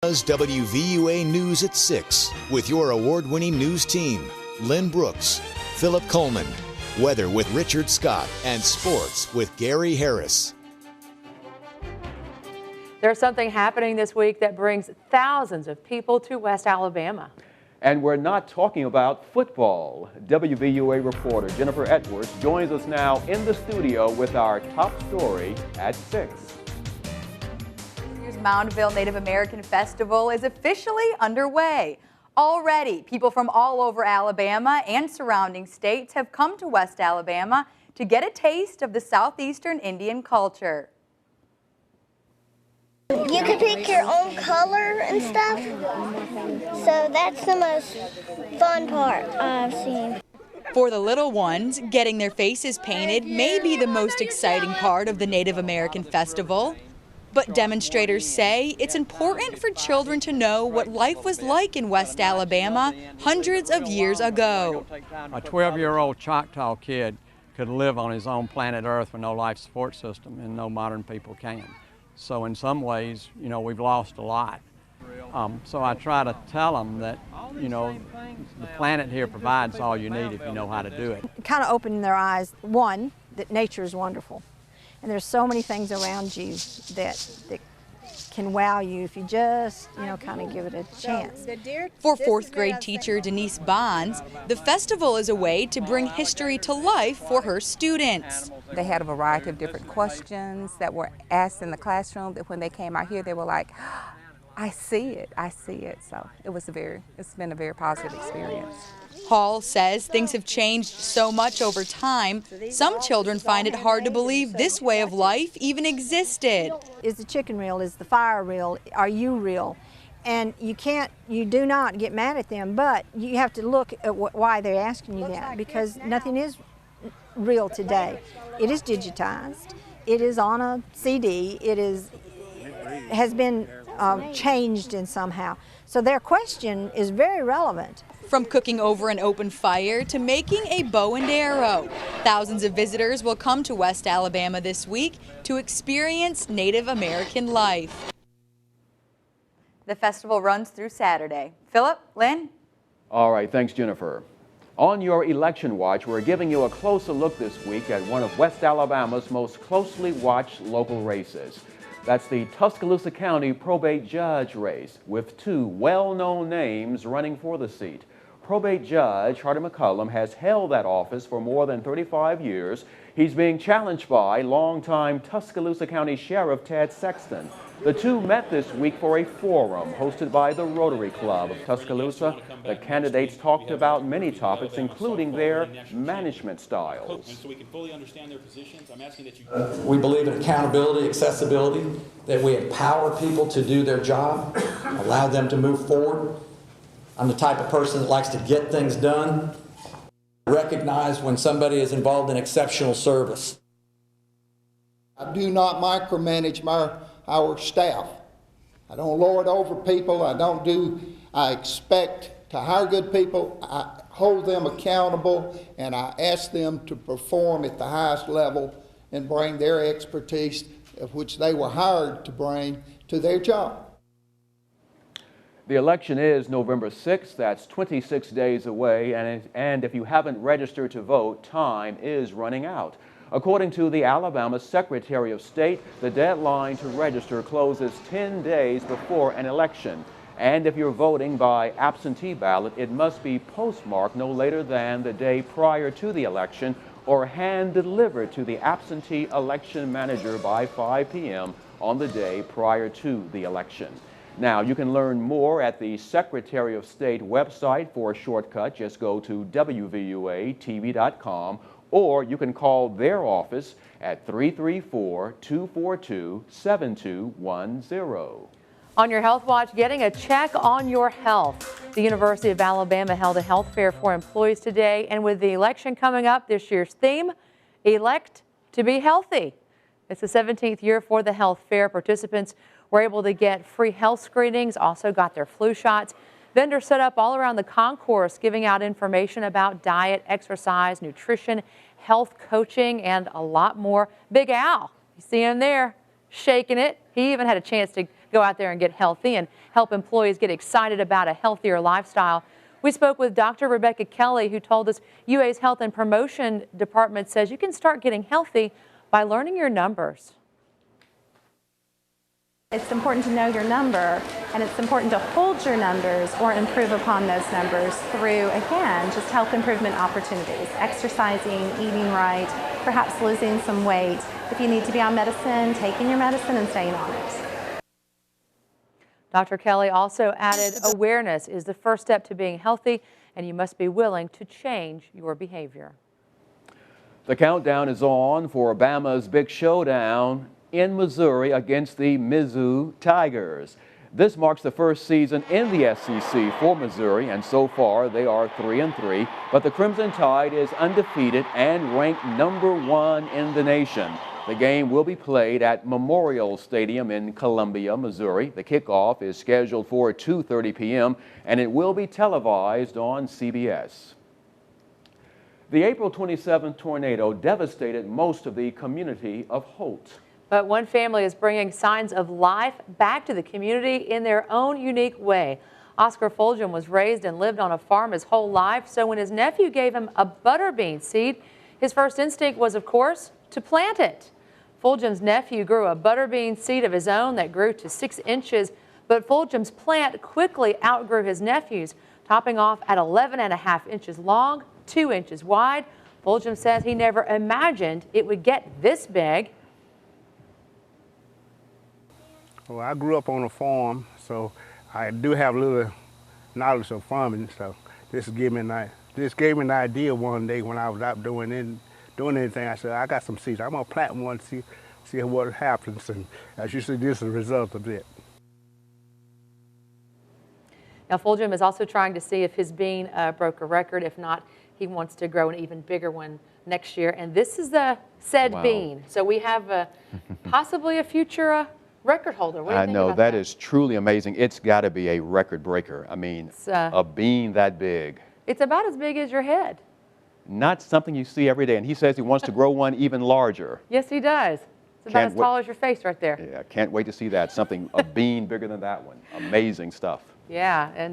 WVUA News at 6 with your award-winning news team, Lynn Brooks, Philip Coleman, weather with Richard Scott, and sports with Gary Harris. There's something happening this week that brings thousands of people to West Alabama. And we're not talking about football. WVUA reporter Jennifer Edwards joins us now in the studio with our top story at 6. This year's Moundville Native American Festival is officially underway. Already, people from all over Alabama and surrounding states have come to West Alabama to get a taste of the southeastern Indian culture. You can pick your own color and stuff, so that's the most fun part I've seen. For the little ones, getting their faces painted may be the most exciting part of the Native American Festival. But demonstrators say it's important for children to know what life was like in West Alabama hundreds of years ago. A 12-year-old Choctaw kid could live on his own planet Earth with no life support system, and no modern people can. So in some ways, we've lost a lot. So I try to tell them that, the planet here provides all you need if you know how to do it. Kind of opening their eyes, one, that nature is wonderful. And there's so many things around you that can wow you if you just, kind of give it a chance. For fourth grade teacher Denise Bonds, the festival is a way to bring history to life for her students. They had a variety of different questions that were asked in the classroom that when they came out here, they were like, I see it. So it's been a very positive experience. Hall says things have changed so much over time, some children find it hard to believe this way of life even existed. Is the chicken real? Is the fire real? Are you real? And you do not get mad at them, but you have to look at why they're asking you that, because nothing is real today. It is digitized. It is on a CD. Has been changed in somehow. So their question is very relevant. From cooking over an open fire to making a bow and arrow, thousands of visitors will come to West Alabama this week to experience Native American life. The festival runs through Saturday. Philip, Lynn? All right, thanks, Jennifer. On your election watch, we're giving you a closer look this week at one of West Alabama's most closely watched local races. That's the Tuscaloosa County probate judge race, with two well-known names running for the seat. Probate Judge Hardy McCullum has held that office for more than 35 years. He's being challenged by longtime Tuscaloosa County Sheriff Ted Sexton. The two met this week for a forum hosted by the Rotary Club of Tuscaloosa. The candidates talked about many topics, including their management styles. So we can fully understand their positions. I'm asking that you... We believe in accountability, accessibility, that we empower people to do their job, allow them to move forward. I'm the type of person that likes to get things done. Recognize when somebody is involved in exceptional service. I do not micromanage our staff. I don't lord over people. I expect to hire good people. I hold them accountable, and I ask them to perform at the highest level and bring their expertise, of which they were hired to bring, to their job. The election is November 6th. That's 26 days away, and if you haven't registered to vote, time is running out. According to the Alabama Secretary of State, the deadline to register closes 10 days before an election. And if you're voting by absentee ballot, it must be postmarked no later than the day prior to the election or hand-delivered to the absentee election manager by 5 p.m. on the day prior to the election. Now, you can learn more at the Secretary of State website. For a shortcut, just go to WVUATV.com, or you can call their office at 334-242-7210. On your Health Watch, getting a check on your health. The University of Alabama held a health fair for employees today, and with the election coming up, this year's theme, Elect to be Healthy. It's the 17th year for the health fair. Participants were able to get free health screenings, also got their flu shots. Vendors set up all around the concourse, giving out information about diet, exercise, nutrition, health coaching, and a lot more. Big Al, you see him there shaking it. He even had a chance to go out there and get healthy and help employees get excited about a healthier lifestyle. We spoke with Dr. Rebecca Kelly, who told us UA's Health and Promotion Department says you can start getting healthy by learning your numbers. It's important to know your number, and it's important to hold your numbers or improve upon those numbers through, again, just health improvement opportunities, exercising, eating right, perhaps losing some weight. If you need to be on medicine, taking your medicine and staying on it. Dr. Kelly also added awareness is the first step to being healthy, and you must be willing to change your behavior. The countdown is on for Bama's big showdown in Missouri against the Mizzou Tigers. This marks the first season in the SEC for Missouri, and so far they are 3-3, but the Crimson Tide is undefeated and ranked #1 in the nation. The game will be played at Memorial Stadium in Columbia, Missouri. The kickoff is scheduled for 2:30 p.m. and it will be televised on CBS. The April 27th tornado devastated most of the community of Holt. But one family is bringing signs of life back to the community in their own unique way. Oscar Fulgham was raised and lived on a farm his whole life, so when his nephew gave him a butterbean seed, his first instinct was, of course, to plant it. Fulgham's nephew grew a butterbean seed of his own that grew to 6 inches, but Fulgham's plant quickly outgrew his nephew's, topping off at 11.5 inches long, 2 inches wide. Fulgham says he never imagined it would get this big. Well, I grew up on a farm, so I do have a little knowledge of farming. So this gave me an idea one day when I was out doing anything. I said, I got some seeds. I'm gonna plant one, see what happens. And as you see, this is the result of it. Now, Fulgham is also trying to see if his bean broke a record. If not, he wants to grow an even bigger one next year. And this is the said bean. So we have possibly a future record holder. What do you think about that is truly amazing. It's got to be a record breaker. I mean, a bean that big. It's about as big as your head. Not something you see every day. And he says he wants to grow one even larger. Yes, he does. It's about as tall as your face right there. Yeah, can't wait to see that. A bean bigger than that one. Amazing stuff. Yeah. And